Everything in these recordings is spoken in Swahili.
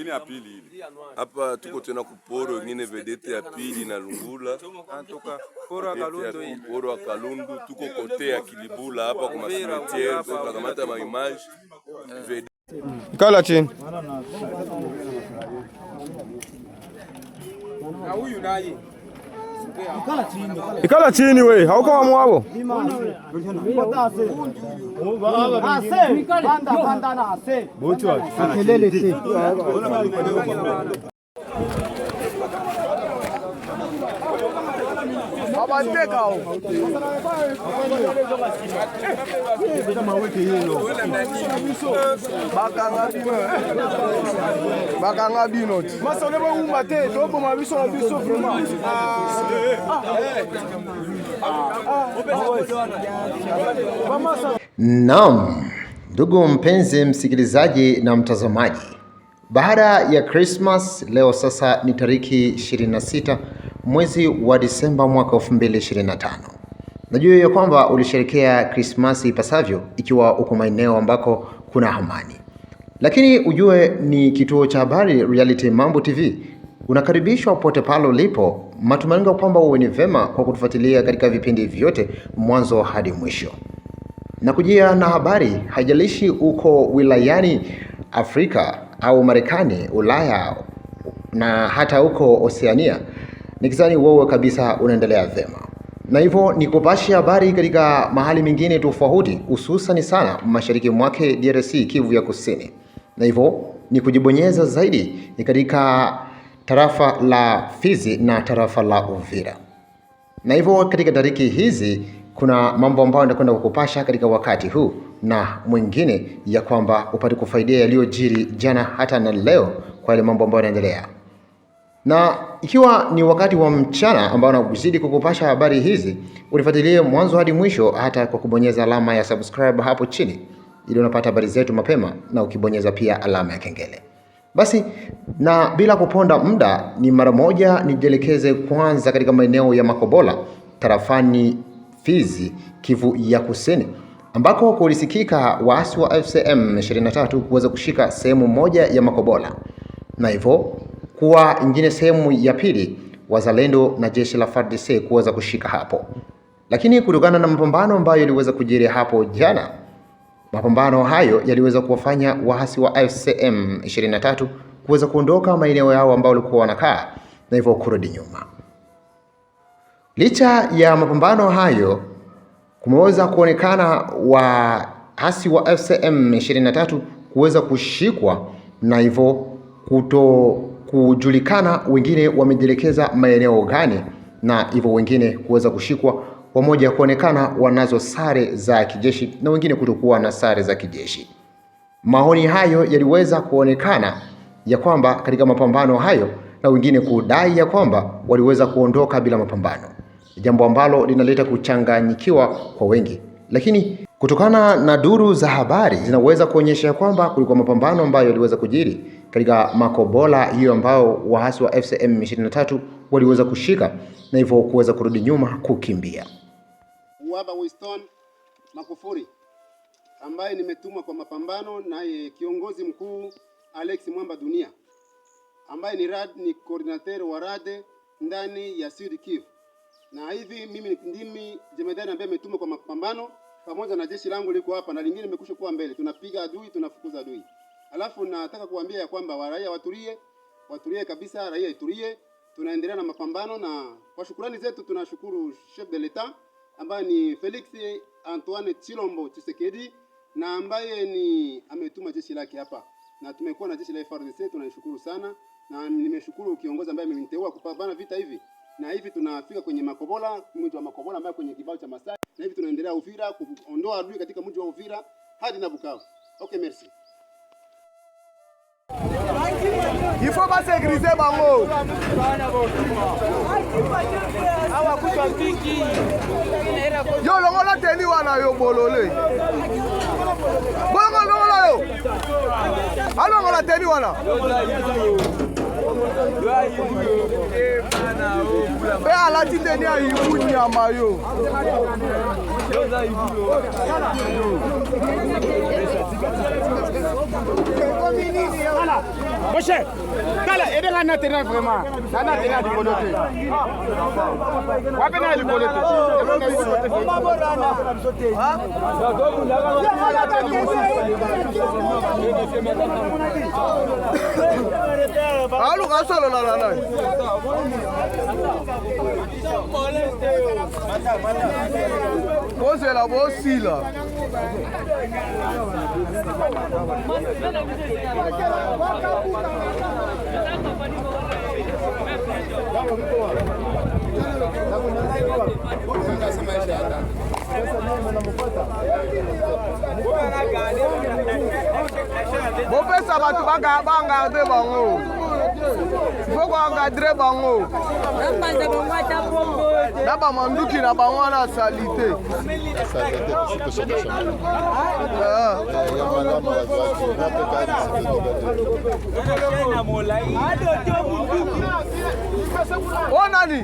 Ingine ya pili hili. Hapa tuko tena kuporo ingine vedete ya pili na Lungula. Antoka poro ya Kalundu hii. Poro ya Kalundu tuko kote ya Kilibula hapa kwa cimetière tunakamata ma image. Kala chini. Na huyu naye. Ikala chini we, hauko wa mwabo. Bakanga bino. Masole ba umate, tobo mabiso biso vraiment. Naam, ndugu mpenzi msikilizaji na mtazamaji, baada ya Christmas leo sasa ni tariki 26 mwezi wa Disemba mwaka 2025. Najua ya kwamba ulisherehekea Christmas ipasavyo ikiwa uko maeneo ambako kuna amani. Lakini ujue ni kituo cha habari Reality Mambo TV. Unakaribishwa pote pale ulipo. Matumaini kwamba uwe ni vema kwa kutufuatilia katika vipindi vyote mwanzo hadi mwisho. Na kujia na habari haijalishi uko wilayani Afrika au Marekani, Ulaya na hata uko Oceania. Nikizani wewe kabisa unaendelea vema. Na hivyo ni kupasha habari katika mahali mengine tofauti, hususan sana mashariki mwake DRC, Kivu ya Kusini. Na hivyo ni kujibonyeza zaidi ni katika tarafa la Fizi na tarafa la Uvira. Na hivyo katika tariki hizi kuna mambo ambayo nitakwenda kukupasha katika wakati huu na mwingine ya kwamba upate kufaidia yaliyojiri jana hata na leo kwa ile mambo ambayo yanaendelea. Na ikiwa ni wakati wa mchana ambao nakuzidi kukupasha habari hizi, unifuatilie mwanzo hadi mwisho hata kwa kubonyeza alama ya subscribe hapo chini ili unapata habari zetu mapema, na ukibonyeza pia alama ya kengele. Basi na bila kuponda muda, ni mara moja nijelekeze kwanza katika maeneo ya Makobola tarafani Fizi, Kivu ya Kusini, ambako kulisikika waasi wa FCM 23 kuweza kushika sehemu moja ya Makobola, na hivyo kuwa ingine sehemu ya pili wazalendo na jeshi la FARDC kuweza kushika hapo. Lakini kutokana na mapambano ambayo yaliweza kujiri hapo jana, mapambano hayo yaliweza kuwafanya waasi wa FCM 23 kuweza kuondoka maeneo yao ambao walikuwa wanakaa na hivyo kurudi nyuma. Licha ya mapambano hayo, kumeweza kuonekana waasi wa FCM 23 kuweza kushikwa na hivyo kujulikana wengine wamejielekeza maeneo gani, na hivyo wengine kuweza kushikwa, wamoja kuonekana wanazo sare za kijeshi na wengine kutokuwa na sare za kijeshi. Maoni hayo yaliweza kuonekana ya kwamba katika mapambano hayo, na wengine kudai ya kwamba waliweza kuondoka bila mapambano, jambo ambalo linaleta kuchanganyikiwa kwa wengi. Lakini kutokana na duru za habari zinaweza kuonyesha kwamba kulikuwa mapambano ambayo yaliweza kujiri katika Makobola hiyo ambao waasi wa FCM 23 waliweza kushika na hivyo kuweza kurudi nyuma kukimbia. Uwaba Winston Makufuri ambaye nimetumwa kwa mapambano naye kiongozi mkuu Alex Mwamba Dunia ambaye ni coordinator wa rade ndani ya Sud Kivu. Na hivi mimi ndimi jemedari ambaye nimetumwa kwa mapambano pamoja na jeshi langu liko hapa na lingine limekusha kuwa mbele. Tunapiga adui, tunafukuza adui. Alafu nataka kuambia ya kwamba waraia watulie kabisa, raia itulie. Tunaendelea na mapambano, na kwa shukrani zetu tunashukuru chef de l'etat ambaye ni Felix Antoine Chilombo Tshisekedi, na ambaye ni ametuma jeshi lake hapa, na tumekuwa na jeshi la FARDC. Tunashukuru sana, na nimeshukuru kiongozi ambaye ameniteua kupambana vita hivi. Na hivi tunafika kwenye Makobola, mji wa Makobola ambaye kwenye kibao cha Masai, na hivi tunaendelea Uvira kuondoa adui katika mji wa Uvira hadi na Bukavu. Okay, merci. Il faut pas s'égriser bango. Awa kucha piki. Yo longola teni wana yo bolole. Bongo longola yo. Alongola teni wana. alati teni ayibu nyama yo. Moshe, kala ede kana tena vraiment. Kana tena dikolote. Wapi na dikolote? Alu kasolo la la la. Pose la bosi la. Bon pesa batu banga de bango. Faut encadrer bango. Naba manduki na bango na salite. Oh nani?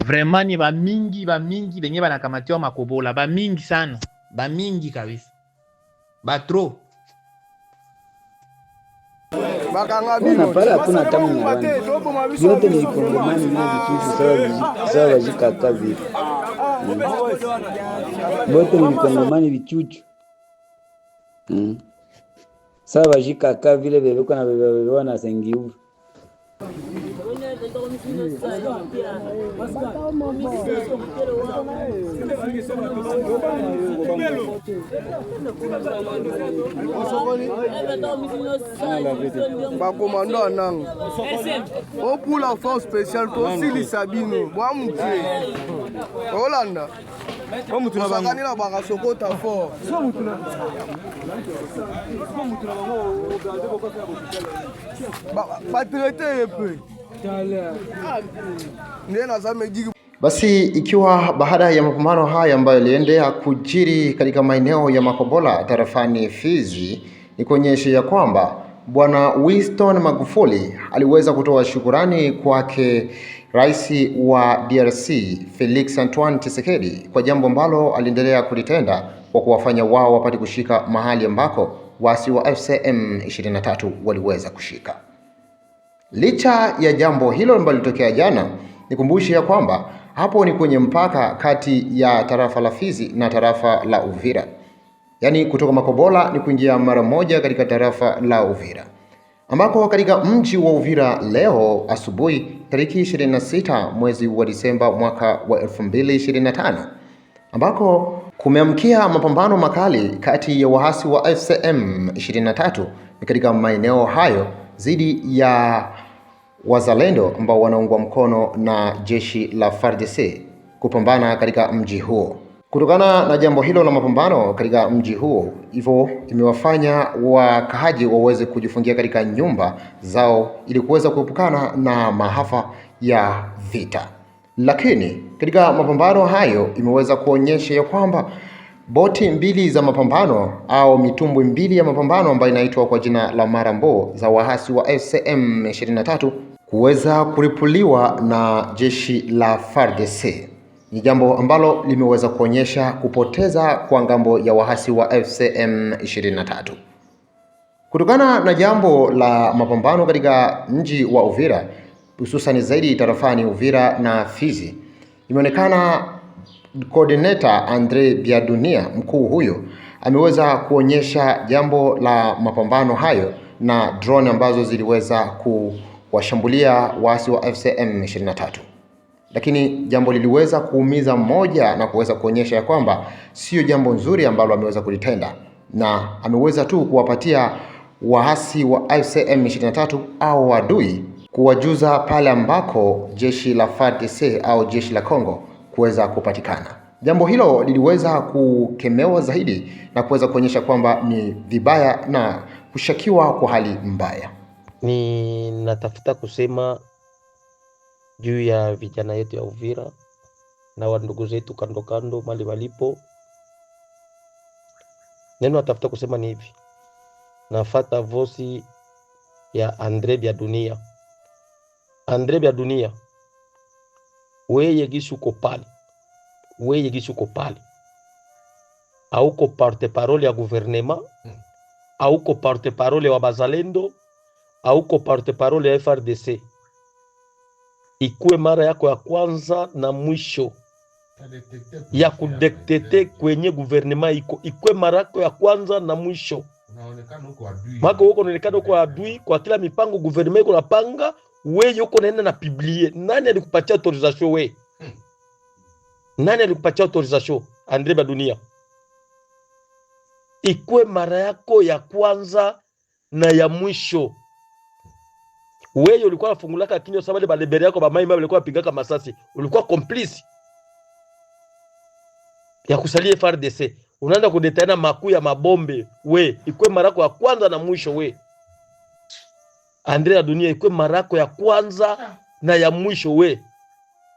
Vraiment ni ba mingi benye banakamatiwa makobola ba mingi sana, ba mingi kabisa, ba trop. Hakuna tamu nyumbani, yote ni Kongomani na vitu sawa wajikaka vile, bote ni Kongomani vichuchu sawa wajikaka vile bebeko na bebeko na sengiu. Bakomando anang. O pour la force spéciale to sili sabino. Bwa mutwe. Holanda. Ko mutuna bangani na banga sokota fort. So mutuna. Ba traiter peu. Basi ikiwa baada ya mapambano haya ambayo yaliendelea kujiri katika maeneo ya Makobola tarafani Fizi, ni kuonyesha ya kwamba Bwana Winston Magufuli aliweza kutoa shukurani kwake Rais wa DRC Felix Antoine Tshisekedi kwa jambo ambalo aliendelea kulitenda kwa kuwafanya wao wapate kushika mahali ambako wasi wa FCM 23 waliweza kushika. Licha ya jambo hilo ambalo lilitokea jana, nikumbushe ya kwamba hapo ni kwenye mpaka kati ya tarafa la Fizi na tarafa la Uvira. Yaani kutoka Makobola ni kuingia mara moja katika tarafa la Uvira, ambako katika mji wa Uvira leo asubuhi tariki 26 mwezi wa Disemba mwaka wa 2025, ambako kumeamkia mapambano makali kati ya waasi wa FCM 23 katika maeneo hayo dhidi ya wazalendo ambao wanaungwa mkono na jeshi la FARDC kupambana katika mji huo. Kutokana na jambo hilo la mapambano katika mji huo, hivyo imewafanya wakaaji waweze kujifungia katika nyumba zao ili kuweza kuepukana na maafa ya vita. Lakini katika mapambano hayo imeweza kuonyesha ya kwamba boti mbili za mapambano au mitumbwi mbili ya mapambano ambayo inaitwa kwa jina la Marambo za waasi wa FCM 23 kuweza kuripuliwa na jeshi la FARDC. Ni jambo ambalo limeweza kuonyesha kupoteza kwa ngambo ya waasi wa FCM 23. Kutokana na jambo la mapambano katika mji wa Uvira, hususan zaidi tarafani Uvira na Fizi, imeonekana coordinator Andre Biadunia, mkuu huyo, ameweza kuonyesha jambo la mapambano hayo na drone ambazo ziliweza kuwashambulia waasi wa FCM 23. Lakini jambo liliweza kuumiza mmoja na kuweza kuonyesha ya kwamba sio jambo nzuri ambalo ameweza kulitenda, na ameweza tu kuwapatia waasi wa FCM 23 au adui kuwajuza pale ambako jeshi la FARDC au jeshi la Kongo kuweza kupatikana. Jambo hilo liliweza kukemewa zaidi na kuweza kuonyesha kwamba ni vibaya na kushakiwa kwa hali mbaya. Ni natafuta kusema juu ya vijana yetu ya Uvira na wandugu zetu kando kando mali walipo. Neno atafuta kusema ni hivi, nafata vosi ya Andre Bya Dunia. Andre Bya Dunia, weye gishuko pale, auko porte parole ya gouvernement, auko porte parole wa bazalendo, auko porte parole ya FRDC. Ikue mara yako ya kwanza na mwisho ya kudektete kwenye gouvernement ikue mara yako ya kwanza na mwisho. Mako huko unaonekana uko adui kwa kila mipango gouvernement iko napanga, wewe uko naenda na publier. Nani alikupatia autorisation wewe? Nani alikupatia autorisation? Andre Bya Dunia. Ikue mara yako ya kwanza na ya mwisho. Wewe ulikuwa unafungulaka kinywa sababu wale balebere yako ba mai walikuwa pigaka masasi. Ulikuwa complice ya kusalia FARDC. Unaanza kudetana makuu ya mabombe. We, ikwe marako ya kwanza na mwisho we. Andre Bya Dunia, ikwe marako ya kwanza na ya mwisho we.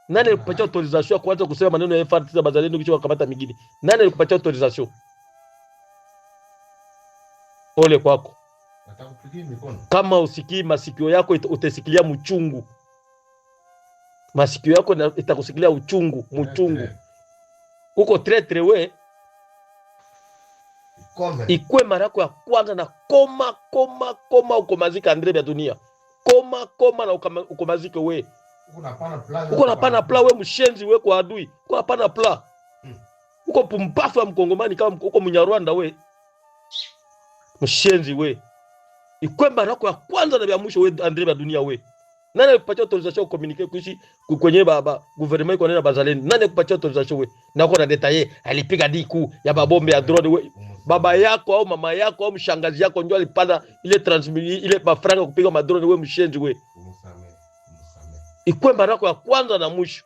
Nani alikupatia autorisation ya kwanza kusema maneno ya FARDC bazalendo kisha wakamata migini? Nani alikupatia autorisation? Ole kwako. Kama usikii masikio yako utasikilia mchungu. Masikio yako itakusikilia uchungu, mchungu. Uko tretre we. Ikwe marako ya kwanza na koma ukomazika Andre Bya Dunia. Koma na ukomazike we. Uko napana pla we mshenzi we kwa adui. Uko napana pla. Uko pumbafu ya mkongomani kama uko Munyarwanda we. Mshenzi we. Ikwe marako ya kwanza na ya mwisho we Andre Bya Dunia we. Nani alikupatia autorisation kucommuniquer kuishi kwenye baba gouvernement iko nena bazalendo? Nani alikupatia autorisation we? Na uko na detailler alipiga diku ya babombe ya drone we. Baba yako au mama yako au mshangazi yako ndio alipanda ile transmit ile mafranga kupiga madrone we mshenzi we. Ikwe marako ya kwanza na mwisho.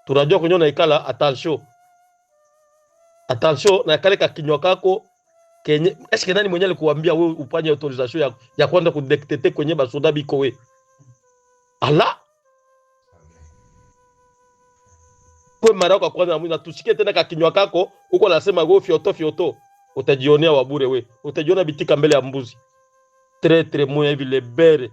Tunajua kwenye na ikala attention na kale ka kinywa kako kenye. Eske nani mwenye alikuambia wewe upanye autorisation ya kwenda kudektete kwenye basoda biko we? Ala. Kwa mara kwa kwanza na tusikie tena kakinywa kako uko nasema wewe fioto utajionea wabure we. Utajiona bitika mbele ya mbuzi. Très moya hivi lebere.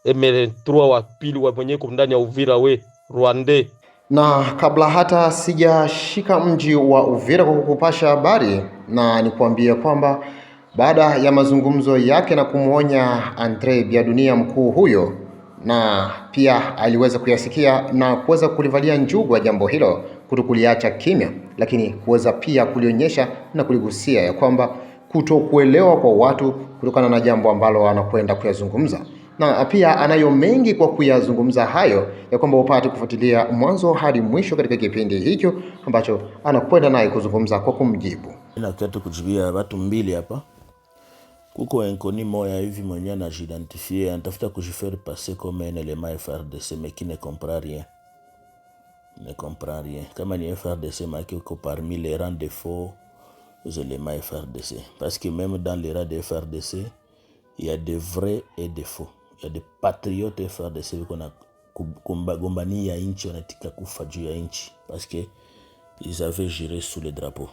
M23 wa pili wa mwenye kwa ndani ya Uvira we Rwanda. Na kabla hata sijashika mji wa Uvira kwa kukupasha habari, na nikuambia kwamba baada ya mazungumzo yake na kumuonya Andre Bya Dunia mkuu huyo, na pia aliweza kuyasikia na kuweza kulivalia njugu jambo hilo, kutokuliacha kimya, lakini kuweza pia kulionyesha na kuligusia ya kwamba kutokuelewa kwa watu kutokana na jambo ambalo anakwenda kuyazungumza, na pia anayo mengi kwa kuyazungumza hayo, ya kwamba upate kufuatilia mwanzo hadi mwisho katika kipindi hicho ambacho anakwenda naye kuzungumza kwa kumjibu. Nakata kujibia watu mbili hapa. Kuko enkoni moya hivi mwenye anajidentifie, anatafuta kujifaire passer comme un élément FRDC mais qui ne comprend rien. Ne comprend rien. Kama ni FRDC marqué que parmi les rangs de faux éléments FRDC. Parce que même dans les rangs de FRDC, il y a des vrais et des faux. Il y a des patriotes FRDC kuna gombani ya inchi wanatika kufa juu ya inchi parce que ils avaient géré sous le drapeau.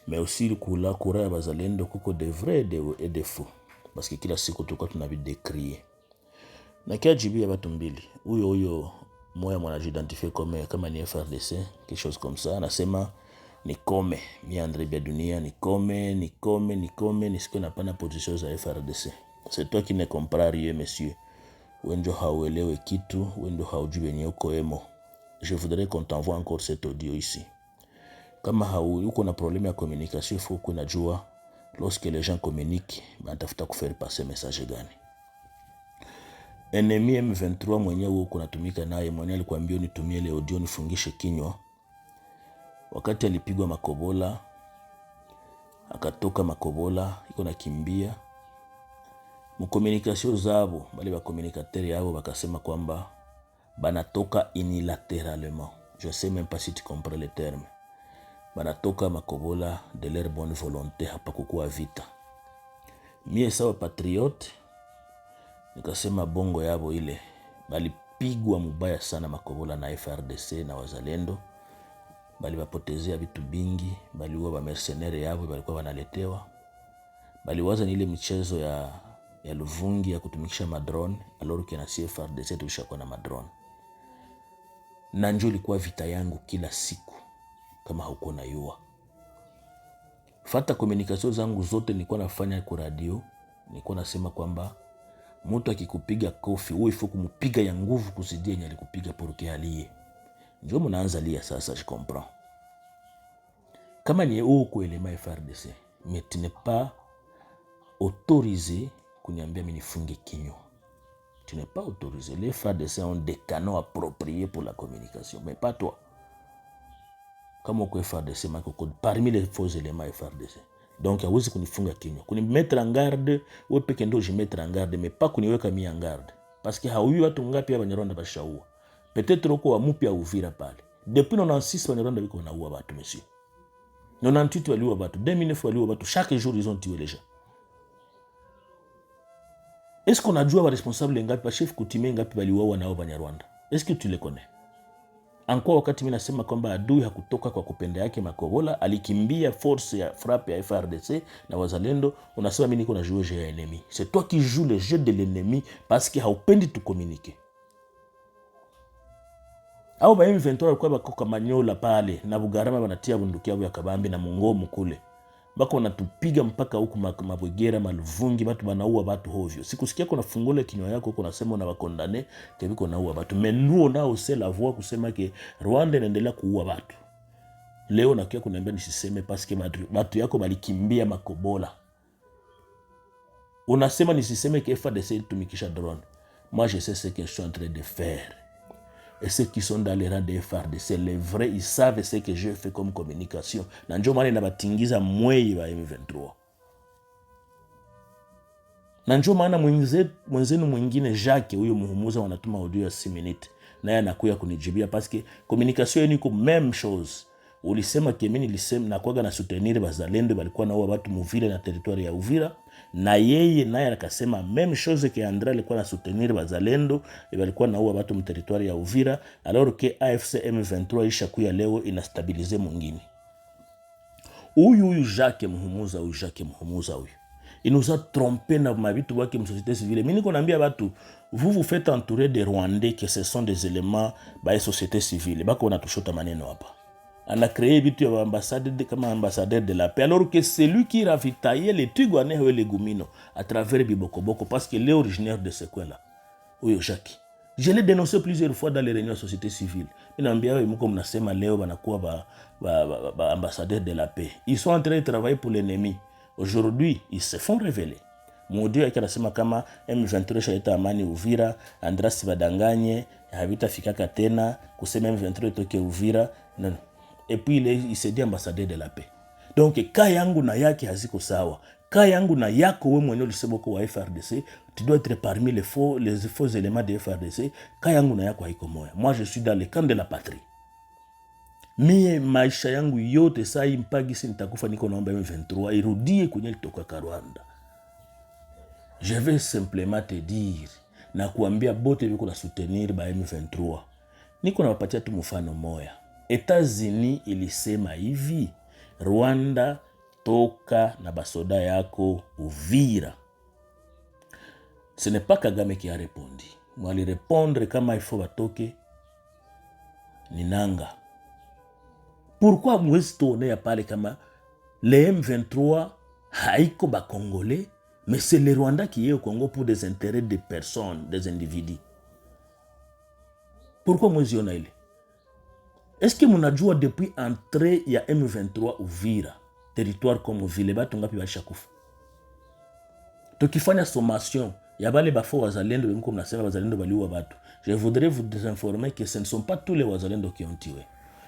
Mais aussi kula kura ya bazalendo kuko de vrais et de faux parce que kila siku tulikuwa tunabidekrie. Na kia jibu ya watu mbili, huyo moya mwanajidentifie kama ni FRDC, quelque chose comme ça, anasema nikome mi Andre Bya Dunia, nikome nisiko napana position za FRDC. C'est toi qui ne comprends rien, monsieur. Wendo hauelewe kitu, wendo haujui wenye uko emo. Je voudrais qu'on t'envoie encore cet audio ici. Kama uko na problème ya communication, il faut qu'on ajua lorsque les gens communiquent, banatafuta kufaire passer message gani. Ennemi M23 mwenye uko natumika naye, mwenye alikwambia nitumie ile audio nifungishe kinywa. Wakati alipigwa Makobola, akatoka Makobola, iko nakimbia. Mcommunication zabo, bali ba communicateur yabo bakasema kwamba banatoka unilatéralement. Je sais même pas si tu comprends le terme. Banatoka Makobola de leur bonne volonté, hapa kukua vita. Mie sawa patriote, nikasema bongo yabo ile, bali balipigwa mubaya sana Makobola na FRDC na wazalendo, balibapotezea vitu bingi, baliua ba mercenaires yabo balikuwa wanaletewa, baliwaza ni ile michezo ya Luvungi ya kutumikisha madrone, alors que na FRDC tulishakuwa na madrone. Na njoo ilikuwa vita yangu kila siku kama hauko na yua. Fata communication zangu zote nilikuwa nafanya kwa radio, nilikuwa nasema kwamba mtu akikupiga kofi wewe ifo kumupiga ya nguvu kuzidia yenye alikupiga porque alie. Njoo mnaanza lia sasa, je comprends. Kama ni uko elema FRDC, mais tu n'es pas autorisé kuniambia mimi nifunge kinywa. Tu n'es pas autorisé. Les FRDC ont des canaux appropriés pour la communication, mais pas toi. Kama uko FRDC, mako parmi les faux éléments FRDC. Donc hawezi kunifunga kinywa. Kuni mettre en garde, wewe peke ndo je mettre en garde, mais pas kuniweka mi en garde. Parce que hauyu watu ngapi hapa Banyarwanda bashaua. Peut-être uko wa mupya Uvira pale. Depuis 96 Banyarwanda biko naua watu monsieur. 98 waliua watu, 2009 waliua watu, chaque jour ils ont tué les gens. Est-ce qu'on a joué à responsable ngapi ba chef coutumier ngapi waliuawa nao Banyarwanda? Est-ce que tu les connais? Anko wakati mimi nasema kwamba adui hakutoka kwa kupenda yake Makobola, alikimbia force ya frappe ya FRDC na wazalendo, unasema mimi niko na jouer jeu ya ennemi. C'est toi qui joues le jeu de l'ennemi parce que haupendi tu communiquer. Au ba M23 walikuwa bako Manyola pale na Bugarama wanatia bunduki yao ya kabambi na Mungomo kule. Bako wanatupiga mpaka huku Mabwegera, Maluvungi, watu wanaua watu hovyo. Sikusikia kuna fungule kinywa yako uko nasema una wakondane tebiko naua watu. Menuo nao c'est la voix kusema ke Rwanda inaendelea kuua watu. Leo nakia kuniambia nisiseme parce que watu yako balikimbia Makobola. Unasema nisiseme ke FARDC tumikisha drone. Moi je sais ce que je suis en train de faire. Et ceux qui sont dans les rangs des FARDC, les vrais, ils savent ce que je fais comme communication. Na njo maana inabatingiza mwei wa M23. Na njo maana mwenzenu mwingine Jacques, huyo muhumuza wanatuma audio ya 6 minutes. Na yeye anakuya kunijibia parce que communication yenu iko même chose. Ulisema ke mimi nilisema na kwaga na soutenir bazalendo balikuwa naua watu Muvira na territoire ya Uvira, na yeye naye akasema même chose que André alikuwa na soutenir bazalendo balikuwa naua watu mu territoire ya Uvira, alors que AFC M23 ishakuya leo inastabiliser mwingine. Huyu Jacques Muhumuza, huyu il nous a trompé na mabitu wake mu société civile. Mimi niko naambia watu, vous faites entourer des Rwandais que ce sont des éléments ba société civile. Bako wanatushota maneno hapa. On a créé comme ambassadeur de la paix, alors que c'est lui qui ravitaillait les Tugwanais et les Goumino à travers Biboko parce qu'il est originaire de ce coin-là. Oui, Jacques. Je l'ai dénoncé plusieurs fois dans les réunions de la société civile. Il a dit ambassadeur de la paix. Ils sont en train de travailler pour l'ennemi. Aujourd'hui, ils se font révéler. Mon Dieu, il y a kama M23 shaita amani Uvira, Andras Badanganye, habita fikaka tena, kusema M23 toke Uvira. Non. Et puis il s'est dit ambassadeur de la paix. Donc ka yangu na yake haziko sawa. Ka yangu na yako wewe mwenyewe ulisema kwa wa FRDC, tu dois être parmi les faux éléments de FRDC. Ka yangu na yako haiko moya. Moi je suis dans le camp de la patrie. Mie maisha yangu yote saa hii mpaka sisi nitakufa niko naomba M23 irudie kwenye litoka Rwanda. Je vais simplement te dire na kuambia bote biko na soutenir ba M23. Niko nawapatia tu mfano moya. États-Unis ilisema hivi, Rwanda toka na basoda yako Uvira. Ce n'est pas Kagame qui a répondu. Moi ali répondre kama il faut batoke ni nanga. Pourquoi mwezi tourner ya pale kama le M23 haiko ba Congolais, mais c'est le Rwanda qui est au Congo pour des intérêts de personnes, des individus. Pourquoi mwezi ona ile? Est-ce que mnajua depuis entrée ya M23 Uvira, territoire comme Uvira, batu ngapi bashakufa? Tukifanya sommation ya bale bafo wazalendo bimko mnasema wazalendo baliua watu. Je voudrais vous informer que ce ne sont pas tous les wazalendo qui ont tué.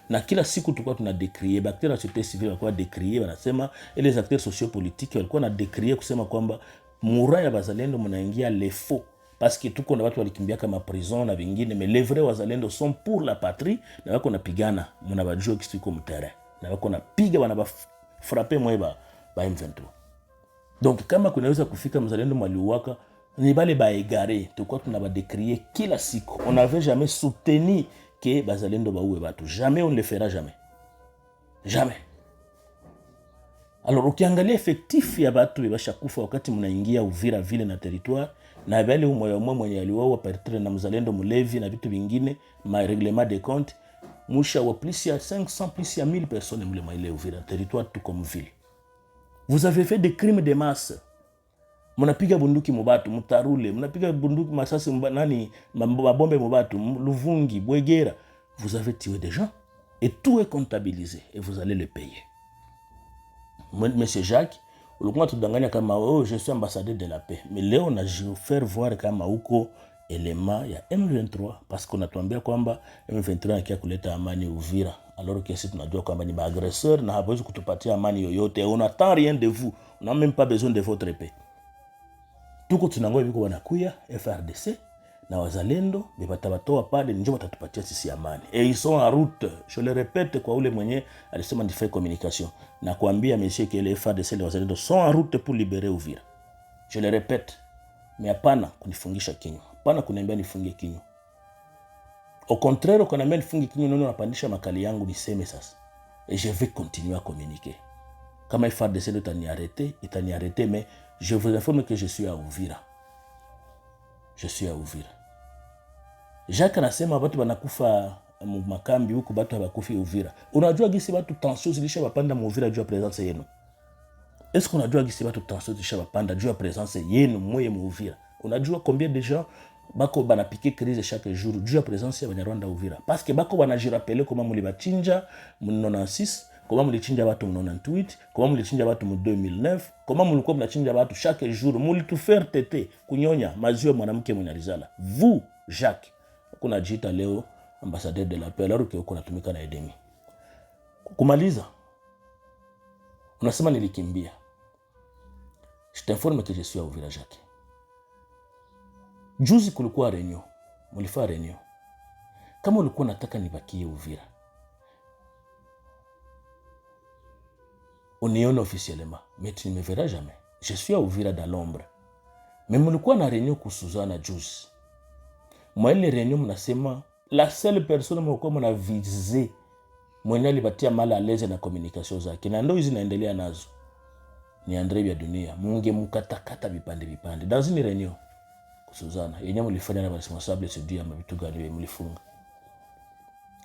Na kila siku tulikuwa tuna décrier, acteurs de la société civile walikuwa décrier, wanasema et les acteurs sociopolitiques walikuwa na décrier kusema kwamba mura ya wazalendo mnaingia les faux. Parce que tuko na watu walikimbia kama prison na vingine, mais les vrais wazalendo sont pour la patrie, na wako napigana mnabajua kitu iko mterrain, na wako napiga wana frapper mwe ba M23. Donc kama kunaweza kufika mzalendo mwaliuwaka Ni bale ba égaré, tukwa tunaba décrier kila siku. On n'avait jamais soutenu que bazalendo baoué batu. Jamais on ne le fera jamais. Jamais. Alors ukiangalia effectif ya batu bebasha kufa wakati mnaingia Uvira vile na territoire na bale umoya mwenye aliwao pertre na mzalendo mulevi na vitu vingine ma règlement de compte musha wa plus ya 500 plus ya 1000 personnes mule maile Uvira territoire tout comme ville. Vous avez fait des crimes de masse. Mnapiga bunduki mubatu, mutarule, mnapiga bunduki masasi nani mabombe mubatu, Luvungi, Bwegera. Vous avez tué des gens et tout est comptabilisé et vous allez le payer. Monsieur Jacques, ulikuwa tudanganya kama oh je suis ambassadeur de la paix. Mais leo on a faire voir kama huko elema ya M23 parce qu'on a tuambia kwamba M23 akia kuleta amani Uvira. Alors que sisi tunajua kwamba ni agresseur na hawezi kutupatia amani yoyote. On n'attend rien de vous. On n'a même pas besoin de votre paix. Tuko tunangoja biko wanakuya FRDC na wazalendo bebatabatoa pale njoo watatupatia sisi amani. Et ils sont en route. Je le répète kwa ule mwenye alisema ndifai communication. Na kuambia monsieur que les FRDC les wazalendo sont en route pour libérer Uvira. Je le répète. Mais hapana kunifungisha kinywa. Hapana kuniambia nifunge kinywa. Au contraire ukaniambia nifunge kinywa ndio napandisha makali yangu niseme sasa. Et je vais continuer à communiquer. Kama FRDC ndio itani arrêter mais je vous informe que je suis à Uvira. Je suis à Uvira. Jacques anasema watu wanakufa makambi huko watu hawakufi Uvira. Unajua gisi watu tension zilisha wapanda mu Uvira juu ya presence yenu. Est-ce qu'on unajua gisi watu tension zilisha wapanda juu ya presence yenu mwe mu Uvira? Unajua combien de gens bako banapike crise chaque jour juu ya presence ya Banyarwanda Uvira? Parce que bako banajirapele kama mulibachinja mu 96, kama mulichinja watu mu 98, kama mulichinja watu mu 2009, kama mulikuwa mnachinja watu chaque jour, mulitufaire tete kunyonya maziwa mwanamke mwenye alizala. Vous Jacques kuna jita leo ambassadeur de la paix alors que uko natumika na Edemi. Kumaliza unasema nilikimbia. Je t'informe que je suis à Uvira Jacques. Juzi kulikuwa réunion. Mulifaa réunion. Kama ulikuwa nataka nibakie Uvira, unione officiellement, mais tu ne me verras jamais. Je suis à Uvira dans l'ombre. Mais mulikuwa na réunion kusuzana juzi. Moi ile réunion mnasema la seule personne mlikuwa mnaviser mwenye alibatia mala aleze na communication zake na ndio hizi naendelea nazo ni Andre Bya Dunia. Munge mkatakata vipande dans une réunion kusuzana yenye mlifanya na responsable sudi ya mabitu gani mlifunga.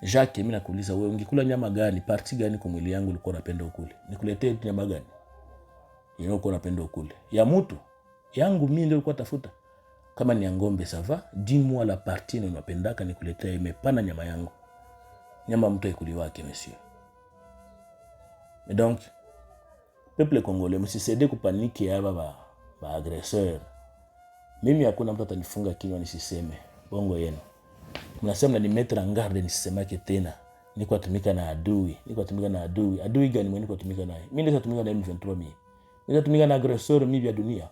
Jacques, mimi nakuuliza wewe ungekula nyama gani, parti gani kwa mwili yangu ulikuwa unapenda ukule? Nikuletee nyama gani? Yenye ulikuwa unapenda ukule? Ya mtu yangu mimi ndio nilikuwa tafuta. Kama ni ngombe sava, dis-moi la partie unapendaka nikuletee imepana nyama yangu. Nyama mtu ikuliwake monsieur. Mais donc peuple congolais msisede kupaniki ya ba agresseur. Mimi hakuna mtu atanifunga kinywa nisiseme. Bongo yenu. Mnasema ni mettre en garde nisisemake tena. Niko atumika na adui. Adui gani mwenye niko atumika naye? Mimi ndio natumika na M23 mimi. Mimi natumika na agresseur mimi Bya Dunia.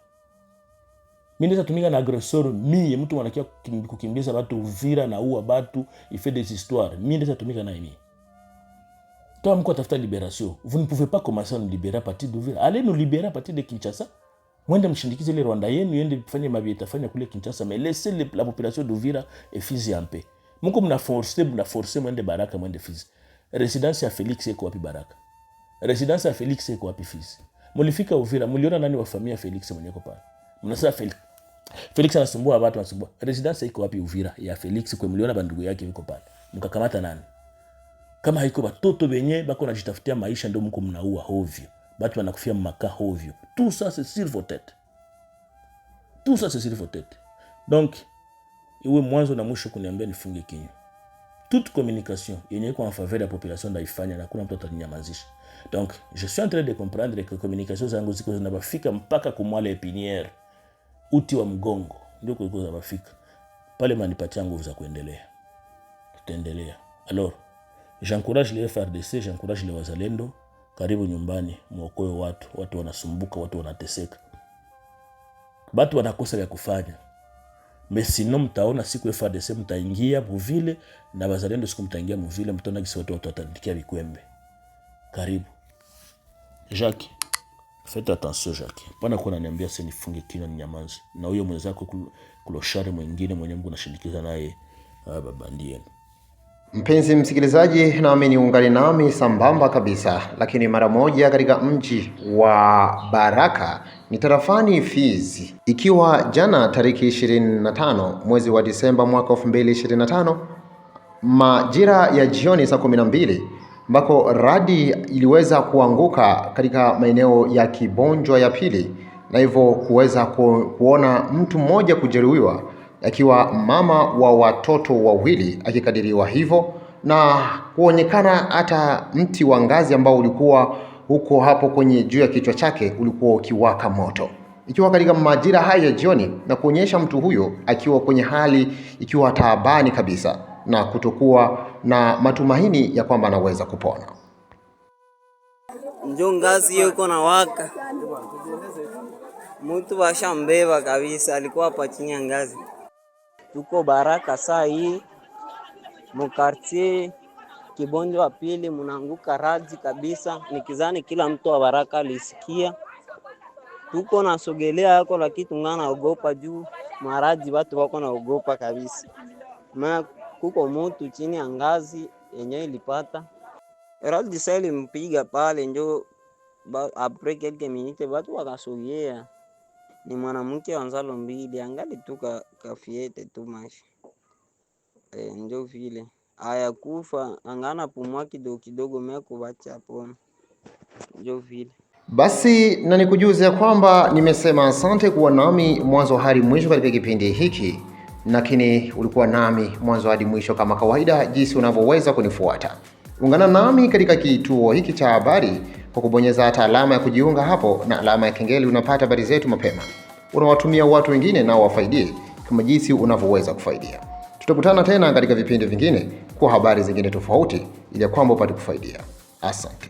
Mimi ndio natumika na agresseur mimi, mtu anakia kukimbiza watu Uvira na uwa watu, il fait des histoires. Mimi ndio natumika naye mimi. Toi mko tafuta libération. Vous ne pouvez pas commencer à nous libérer à partir d'Uvira. Allez nous libérer à partir de Kinshasa. Mwende mshindikize ile Rwanda yenu yende kufanya mabieta fanya kule Kinshasa, mais laissez la population d'Uvira et Fizi en paix. Mko mna forcer mwende Baraka mwende Fizi. Résidence ya Félix iko wapi Baraka? Résidence ya Félix iko wapi Fizi? Mulifika Uvira, muliona nani wa familia Félix mwenye ko pale? Mnasema Félix anasumbua watu anasumbua. Résidence iko wapi Uvira ya Félix kwa muliona bandugu yake yuko pale? Mkakamata nani? Kama haiko batoto benye bako najitafutia maisha ndio mko mnaua hovyo. Batu wanakufia maka hovyo. Tout ça c'est sur vos têtes. Tout ça c'est sur vos têtes. Donc iwe mwanzo na mwisho kuniambia nifunge kinywa. Toute communication yenye iko en faveur ya population ndaifanya na kuna mtu atanyamazisha. Donc je suis en train de comprendre que communication zangu ziko zinabafika mpaka kumwala epinière. Uti wa mgongo ndio kuliko zinabafika. Pale manipatia nguvu za kuendelea. Tutaendelea. Alors j'encourage les FRDC, j'encourage les wazalendo. Karibu nyumbani, muokoe watu wanasumbuka, watu wanateseka. Watu wanakosa ya kufanya. Mais sinon mtaona siku FARDC mtaingia Buvile na wazalendo siku mtaingia Buvile mtaona kisi watu watatandikia vikwembe. Karibu. Jacques. Faites attention Jacques. Pana kuna niambia sasa nifunge kinywa nyamazi. Na huyo mwenzako kuloshare mwingine mwenye Mungu anashindikiza naye babandie. Mpenzi msikilizaji, naamini ungali nami sambamba kabisa, lakini mara moja katika mji wa Baraka ni tarafani Fizi, ikiwa jana tariki 25 mwezi wa Disemba mwaka 2025 majira ya jioni saa 12 ambako radi iliweza kuanguka katika maeneo ya Kibonjwa ya pili, na hivyo kuweza kuona mtu mmoja kujeruhiwa, akiwa mama wa watoto wawili akikadiriwa hivyo, na kuonekana hata mti wa ngazi ambao ulikuwa huko hapo kwenye juu ya kichwa chake ulikuwa ukiwaka moto, ikiwa katika majira haya ya jioni, na kuonyesha mtu huyo akiwa kwenye hali ikiwa taabani kabisa na kutokuwa na matumaini ya kwamba anaweza kupona. Njo ngazi yuko na waka, mtu washambeba kabisa, alikuwa hapa chini ya ngazi. Tuko Baraka saa hii mukartie Kibonjo wa pili, munanguka radi kabisa. Nikizani kila mtu wa Baraka alisikia. Tuko nasogelea yako, lakini tungana naogopa juu maraji watu wako naogopa kabisa. Ma kuko mtu chini ya ngazi yenye ilipata radi sasa mpiga pale, njo apres quelques minutes watu wakasogea. Ni mwanamke wa nzalo mbili, angali tu kafiete tu mashi. Njo vile aya kufa, angana pumua kidogo kidogo, meko bacha hapo. Njo vile basi, na nikujuze kwamba nimesema asante kuwa nami mwanzo hadi mwisho katika kipindi hiki, lakini ulikuwa nami mwanzo hadi mwisho kama kawaida jinsi unavyoweza kunifuata. Ungana nami katika kituo hiki cha habari kwa kubonyeza hata alama ya kujiunga hapo na alama ya kengele, unapata habari zetu mapema. Unawatumia watu wengine nao wafaidie kama jinsi unavyoweza kufaidia. Tutakutana tena katika vipindi vingine kwa habari zingine tofauti, ili kwamba upate kufaidia. Asante.